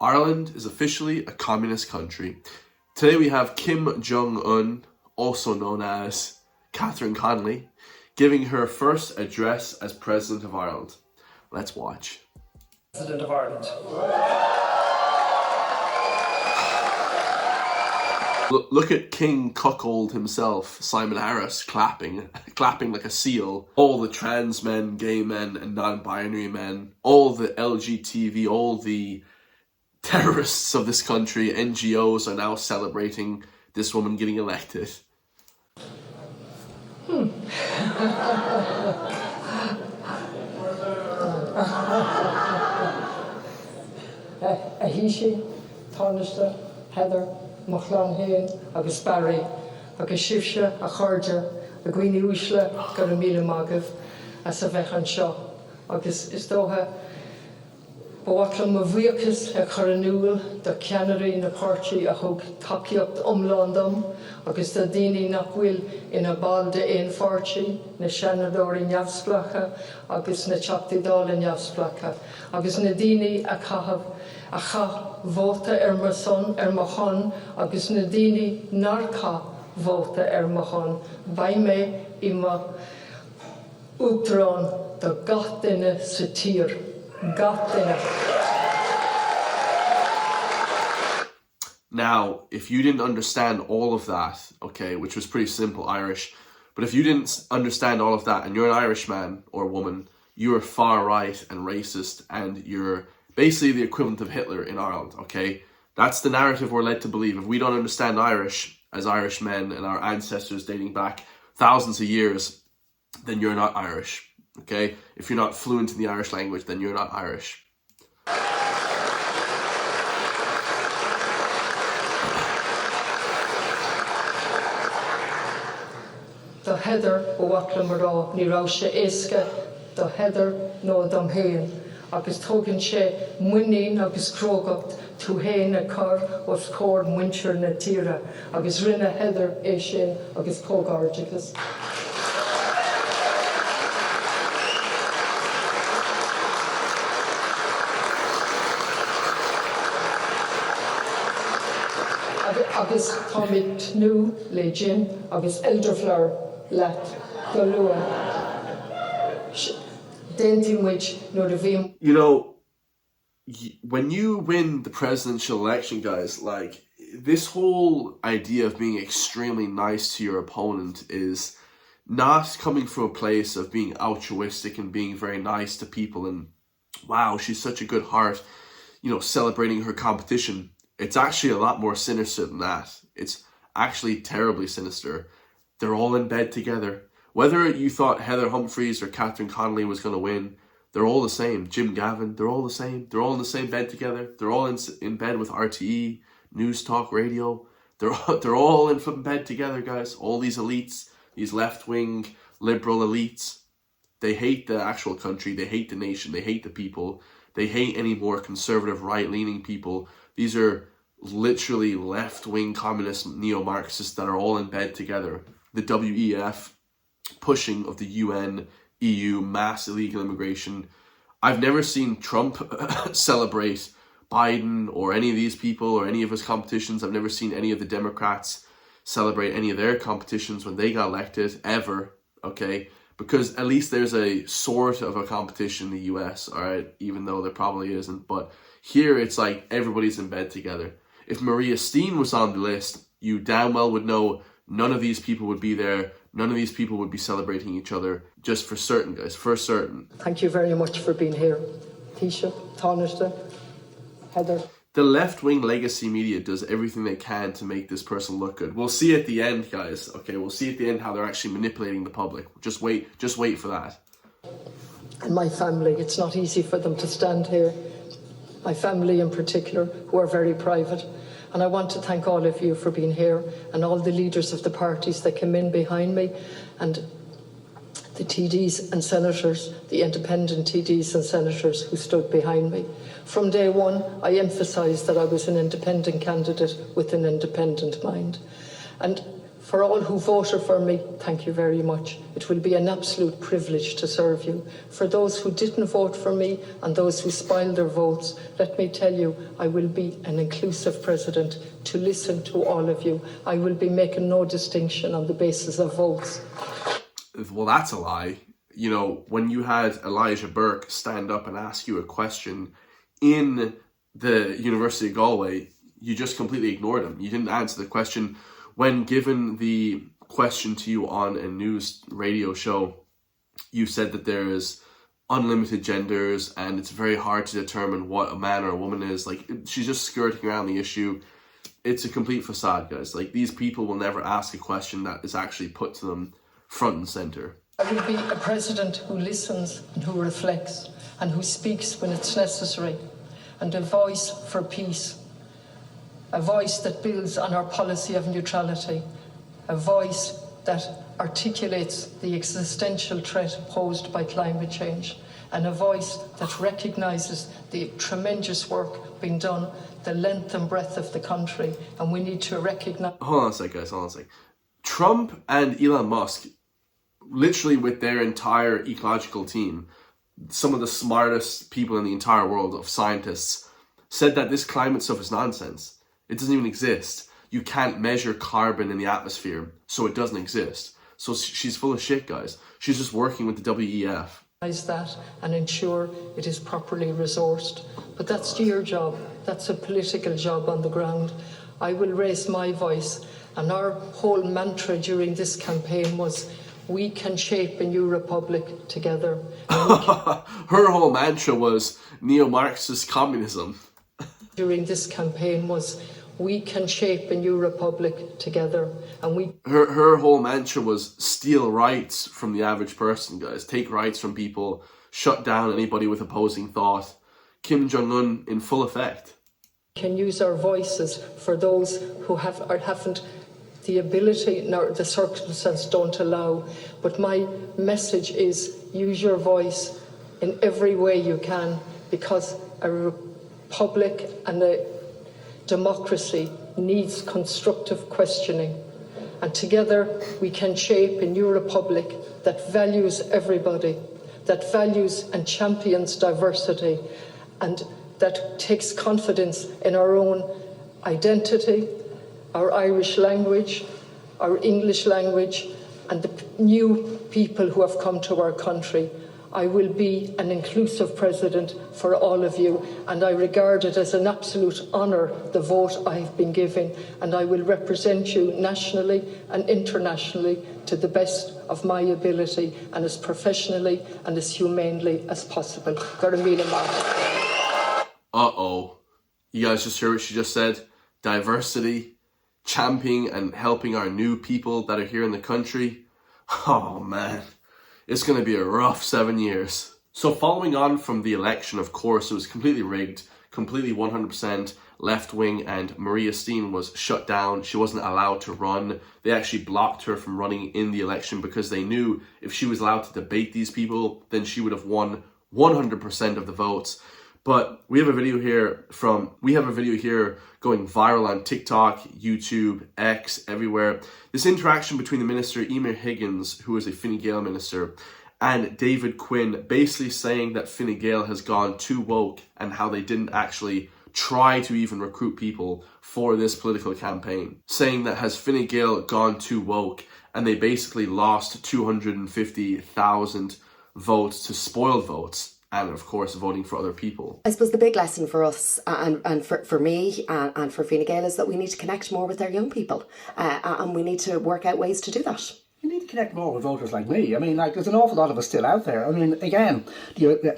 Ireland is officially a communist country. Today we have Kim Jong-un, also known as Catherine Connolly, giving her first address as President of Ireland. Let's watch. President of Ireland. Look at King Cuckold himself, Simon Harris, clapping like a seal. All the trans men, gay men, and non-binary men, all the LGTV, all the terrorists of this country, NGOs are now celebrating this woman getting elected. Ahishi, Taoiseach, Heather, Machlan Hain, agus Barry, agus Sifsha, a Charger, a Gwini Ushla, Garamila Magav, a Savechan Shaw, agus Isdoha, Boatlam Maviakas, a Caranul, the Canary in the Party, a Hog Tapiot Umlandum, agus the Dini Nakwil in a Balde in Farchi, na Shanador in Yavsplacha, agus na Chaptidal in Yavsplacha, agus na Dini a Kahav, a Cha Vota Ermason, Ermachan, agus na Dini Narka Vota Ermachan, Baime ima Utron, the Gatine Satir. Now, if you didn't understand all of that, okay, which was pretty simple Irish, but if you didn't understand all of that and you're an Irishman or woman, you are far right and racist and you're basically the equivalent of Hitler in Ireland, okay? That's the narrative we're led to believe. If we don't understand Irish as Irishmen and our ancestors dating back thousands of years, then you're not Irish. Okay, if you're not fluent in the Irish language, then you're not Irish. The Heather Oaklamara Nirosha Iska, the Heather no Dom Hain, agus Togan She, Munin agus Krogot, to Hain a car was cord Wincher Natira, agus Rina Heather Eshin, agus Kogarjikas. Agus Tomit Nu, Legin, agus Elderflower, Lat, Golua. Dentin which no the You know, when you win the presidential election, guys, like, this whole idea of being extremely nice to your opponent is not coming from a place of being altruistic and being very nice to people and, wow, she's such a good heart, you know, celebrating her competition. It's actually a lot more sinister than that. It's actually terribly sinister. They're all in bed together. Whether you thought Heather Humphreys or Catherine Connolly was going to win, they're all the same. Jim Gavin, they're all the same. They're all in the same bed together. They're all in bed with RTE, News Talk Radio. They're all in bed together, guys. All these elites, these left-wing liberal elites, they hate the actual country. They hate the nation. They hate the people. They hate any more conservative, right-leaning people. These are literally left-wing communist neo-Marxists that are all in bed together. The WEF pushing of the UN, EU, mass illegal immigration. I've never seen Trump celebrate Biden or any of these people or any of his competitions. I've never seen any of the Democrats celebrate any of their competitions when they got elected, ever, okay? Because at least there's a sort of a competition in the US, all right? Even though there probably isn't. But here it's like everybody's in bed together. If Maria Steen was on the list, you damn well would know none of these people would be there. None of these people would be celebrating each other, just for certain, guys, for certain. Thank you very much for being here. Taoiseach, Taoiseach, Heather. The left-wing legacy media does everything they can to make this person look good. We'll see at the end, guys, okay? We'll see at the end how they're actually manipulating the public. Just wait for that. And my family, it's not easy for them to stand here. My family in particular, who are very private. And I want to thank all of you for being here and all the leaders of the parties that came in behind me and the TDs and senators, the independent TDs and senators who stood behind me. From day one, I emphasised that I was an independent candidate with an independent mind. And For all who voted for me, thank you very much. It will be an absolute privilege to serve you. For those who didn't vote for me and those who spoiled their votes, let me tell you, I will be an inclusive president to listen to all of you. I will be making no distinction on the basis of votes. Well, that's a lie. You know, when you had Elijah Burke stand up and ask you a question in the University of Galway, you just completely ignored him. You didn't answer the question. When given the question to you on a news radio show, you said that there is unlimited genders and it's very hard to determine what a man or a woman is. Like, she's just skirting around the issue. It's a complete facade, guys. Like, these people will never ask a question that is actually put to them front and center. I will be a president who listens and who reflects and who speaks when it's necessary, and a voice for peace. A voice that builds on our policy of neutrality, a voice that articulates the existential threat posed by climate change, and a voice that recognises the tremendous work being done, the length and breadth of the country, and we need to recognise... Hold on a sec, guys, hold on a sec. Trump and Elon Musk, literally with their entire ecological team, some of the smartest people in the entire world of scientists, said that this climate stuff is nonsense. It doesn't even exist. You can't measure carbon in the atmosphere, so it doesn't exist. So she's full of shit, guys. She's just working with the WEF. That and ensure it is properly resourced. But that's your job. That's a political job on the ground. I will raise my voice, and our whole mantra during this campaign was, we can shape a new republic together. Her whole mantra was neo-Marxist communism. During this campaign was, we can shape a new republic together, and we... Her whole mantra was steal rights from the average person, guys. Take rights from people. Shut down anybody with opposing thought. Kim Jong-un in full effect. Can use our voices for those who have or haven't the ability, nor the circumstances don't allow. But my message is, use your voice in every way you can, because a republic and a democracy needs constructive questioning, and together we can shape a new republic that values everybody, that values and champions diversity, and that takes confidence in our own identity, our Irish language, our English language, and the new people who have come to our country. I will be an inclusive president for all of you, and I regard it as an absolute honour, the vote I have been given, and I will represent you nationally and internationally to the best of my ability and as professionally and as humanely as possible. Uh-oh. You guys just heard what she just said? Diversity, championing and helping our new people that are here in the country. Oh, man. It's going to be a rough 7 years. So following on from the election, of course, it was completely rigged, completely 100% left-wing, and Maria Steen was shut down. She wasn't allowed to run. They actually blocked her from running in the election because they knew if she was allowed to debate these people, then she would have won 100% of the votes. But we have a video here going viral on TikTok, YouTube, X, everywhere. This interaction between the minister, Emer Higgins, who is a Fine Gael minister, and David Quinn, basically saying that Fine Gael has gone too woke and how they didn't actually try to even recruit people for this political campaign. Saying that has Fine Gael gone too woke, and they basically lost 250,000 votes to spoiled votes. And of course, voting for other people. I suppose the big lesson for us and for me and for Fine Gael is that we need to connect more with our young people, and we need to work out ways to do that. You need to connect more with voters like me. I mean, like, there's an awful lot of us still out there. I mean, again,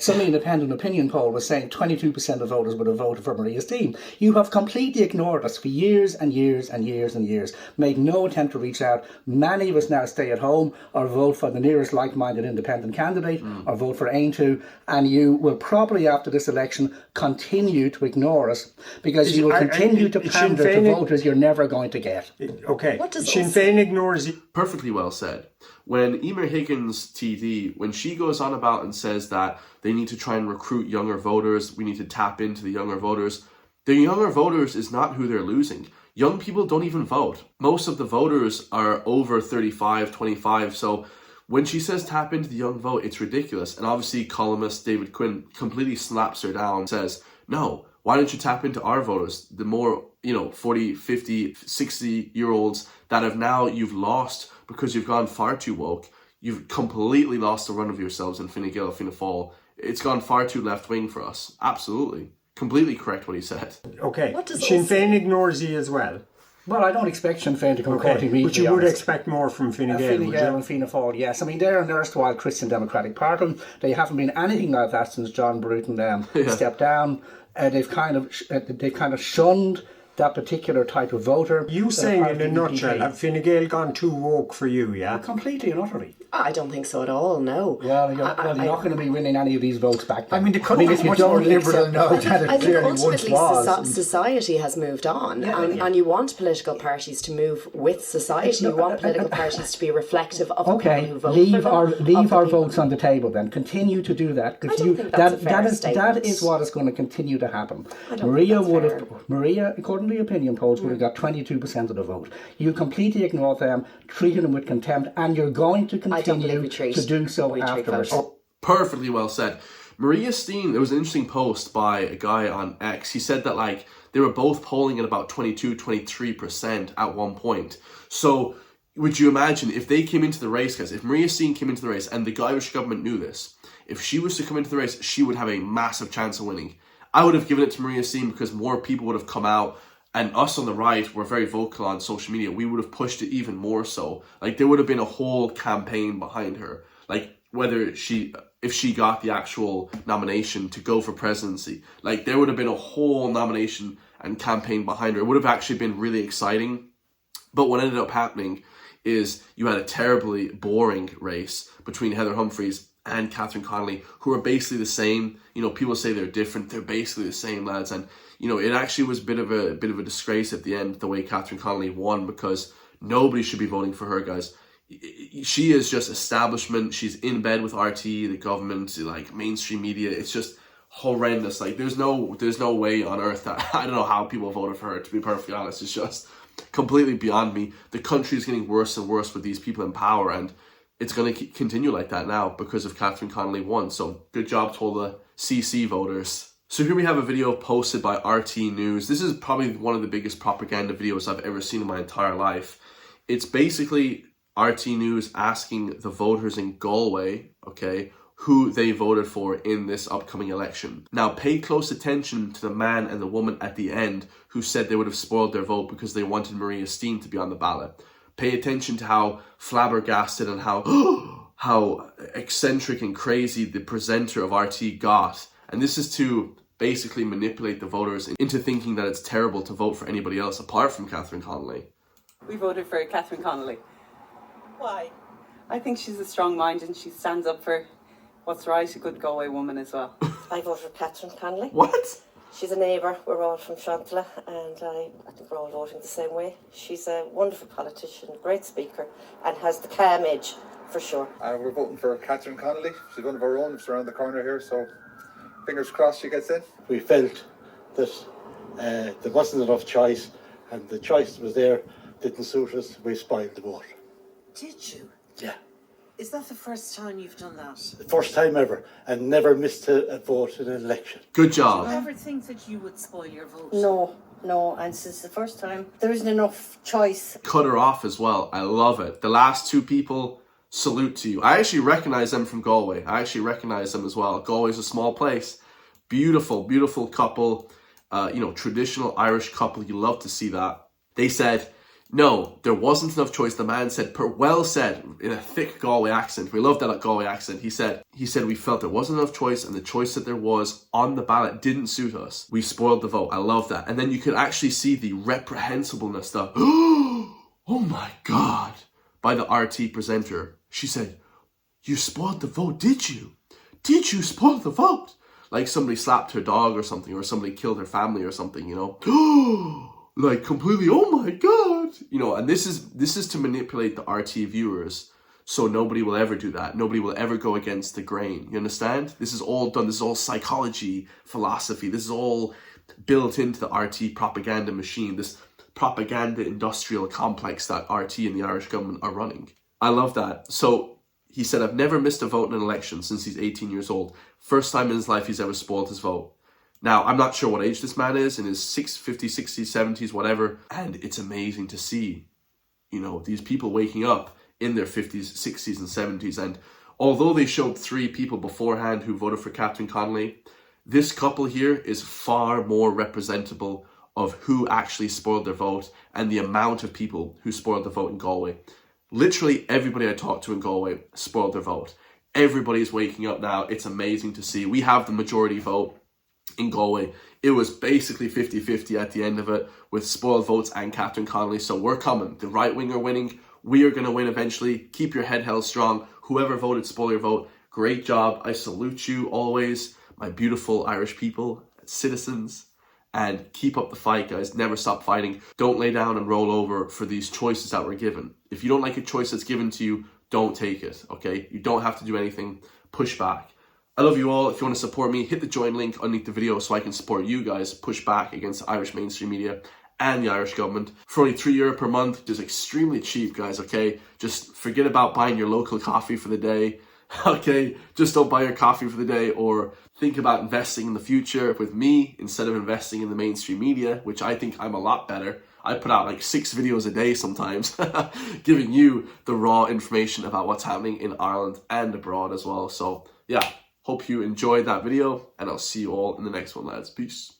some independent opinion poll was saying 22% of voters would have voted for Maria's team. You have completely ignored us for years and years and years and years, made no attempt to reach out. Many of us now stay at home or vote for the nearest like-minded independent candidate or vote for Aintu, and you will probably, after this election, continue to ignore us because you will continue to pander to voters you're never going to get. Okay, Sinn Féin ignores it. Perfectly well said. When Emer Higgins TD, when she goes on about and says that they need to try and recruit younger voters, we need to tap into the younger voters, the younger voters is not who they're losing. young people don't even vote. Most of the voters are over 35, 25. So when she says tap into the young vote, it's ridiculous. And obviously columnist David Quinn completely slaps her down, says, no, why don't you tap into our voters? The more, 40, 50, 60-year-olds that you've lost because you've gone far too woke. You've completely lost the run of yourselves in Fine Gael, Fianna Fáil. It's gone far too left-wing for us. Absolutely. Completely correct what he said. Okay. Sinn Féin ignores you as well. Well, I don't expect Sinn Féin to come courting me. But you would expect more from Fine Gael, Fine Gael and Fianna Fáil, yes. I mean, they're an erstwhile Christian Democratic Party. They haven't been anything like that since John Bruton stepped down. They've kind of shunned that particular type of voter. You saying in a nutshell, have Fine Gael gone too woke for you, yeah? Completely and utterly. I don't think so at all, no. Well, you're not going to be winning any of these votes back then. I mean, the country is much more liberal now than it I think clearly once ultimately was. society has moved on, and you want political parties to move with society. You want political parties to be reflective of the people who vote leave for them. Leave our votes on the table then. Continue to do that. I don't think that's a fair statement. That is what is going to continue to happen. Maria, according to the opinion polls, would have got 22% of the vote. You completely ignore them, treated them with contempt, and you're going to continue to do so afterwards. Oh, perfectly well said. Maria Steen, there was an interesting post by a guy on X. He said that they were both polling at about 22, 23% at one point. So would you imagine if they came into the race, guys, if Maria Steen came into the race and the Irish government knew this, if she was to come into the race, she would have a massive chance of winning. I would have given it to Maria Steen because more people would have come out. And us on the right were very vocal on social media. We would have pushed it even more so. There would have been a whole campaign behind her. If she got the actual nomination to go for presidency. There would have been a whole nomination and campaign behind her. It would have actually been really exciting. But what ended up happening is you had a terribly boring race between Heather Humphreys and Catherine Connolly, who are basically the same. People say they're different. They're basically the same lads. And it actually was a bit of a disgrace at the end the way Catherine Connolly won, because nobody should be voting for her, guys. She is just establishment. She's in bed with RT, the government, mainstream media. It's just horrendous. There's no way on earth that I don't know how people voted for her. To be perfectly honest, it's just completely beyond me. The country is getting worse and worse with these people in power, and it's going to continue like that now because of Catherine Connolly won. So good job to all the CC voters. So here we have a video posted by RT News. This is probably one of the biggest propaganda videos I've ever seen in my entire life. It's basically RT News asking the voters in Galway, who they voted for in this upcoming election. Now pay close attention to the man and the woman at the end who said they would have spoiled their vote because they wanted Maria Steen to be on the ballot. Pay attention to how flabbergasted and how eccentric and crazy the presenter of RT got. And this is to basically manipulate the voters into thinking that it's terrible to vote for anybody else apart from Catherine Connolly. We voted for Catherine Connolly. Why? I think she's a strong mind and she stands up for what's right, a good Galway woman as well. I voted for Catherine Connolly. What? She's a neighbour. We're all from Shantala, and I think we're all voting the same way. She's a wonderful politician, great speaker, and has the calm edge, for sure. We're voting for Catherine Connolly. She's one of our own. She's around the corner here, so fingers crossed she gets in. We felt that there wasn't enough choice, and the choice that was there didn't suit us. We spoiled the vote. Did you? Yeah. Is that the first time you've done that? The first time ever, and never missed a vote in an election. Good job. Did you ever think that you would spoil your vote? No, and since the first time, there isn't enough choice. Cut her off as well. I love it. The last two people, salute to you. I actually recognize them from Galway. I actually recognize them as well. Galway's a small place. Beautiful, beautiful couple. Traditional Irish couple. You love to see that. They said, no, there wasn't enough choice. The man said, well said, in a thick Galway accent. We love that Galway accent. He said we felt there wasn't enough choice, and the choice that there was on the ballot didn't suit us. We spoiled the vote. I love that. And then you could actually see the reprehensibleness, the oh my God, by the RT presenter. She said, you spoiled the vote, did you? Did you spoil the vote? Like somebody slapped her dog or something, or somebody killed her family or something, completely, oh my God, and this is to manipulate the RT viewers, so nobody will ever do that. Nobody will ever go against the grain. You understand? This is all done. This is all psychology, philosophy. This is all built into the RT propaganda machine. This propaganda industrial complex that RT and the Irish government are running. I love that. So he said, I've never missed a vote in an election since he's 18 years old. First time in his life he's ever spoiled his vote. Now, I'm not sure what age this man is, in his 50s, 60s, 70s, whatever. And it's amazing to see, you know, these people waking up in their 50s, 60s and 70s. And although they showed 3 people beforehand who voted for Catherine Connolly, this couple here is far more representable of who actually spoiled their vote and the amount of people who spoiled the vote in Galway. Literally everybody I talked to in Galway spoiled their vote. Everybody's waking up now. It's amazing to see. We have the majority vote in Galway. It was basically 50-50 at the end of it with spoiled votes and Catherine Connolly. So we're coming. The right wing are winning. We are going to win eventually. Keep your head held strong. Whoever voted spoil your vote, great job. I salute you always, my beautiful Irish people, citizens. And keep up the fight, guys. Never stop fighting. Don't lay down and roll over for these choices that we're given. If you don't like a choice that's given to you, don't take it, okay? You don't have to do anything. Push back. I love you all. If you want to support me, hit the join link underneath the video so I can support you guys push back against Irish mainstream media and the Irish government. For only €3 per month, which is extremely cheap, guys, okay? Just forget about buying your local coffee for the day. Okay, just don't buy your coffee for the day, or think about investing in the future with me instead of investing in the mainstream media, which I think I'm a lot better. I put out like 6 videos a day sometimes, giving you the raw information about what's happening in Ireland and abroad as well. So yeah, hope you enjoyed that video, and I'll see you all in the next one, lads. Peace.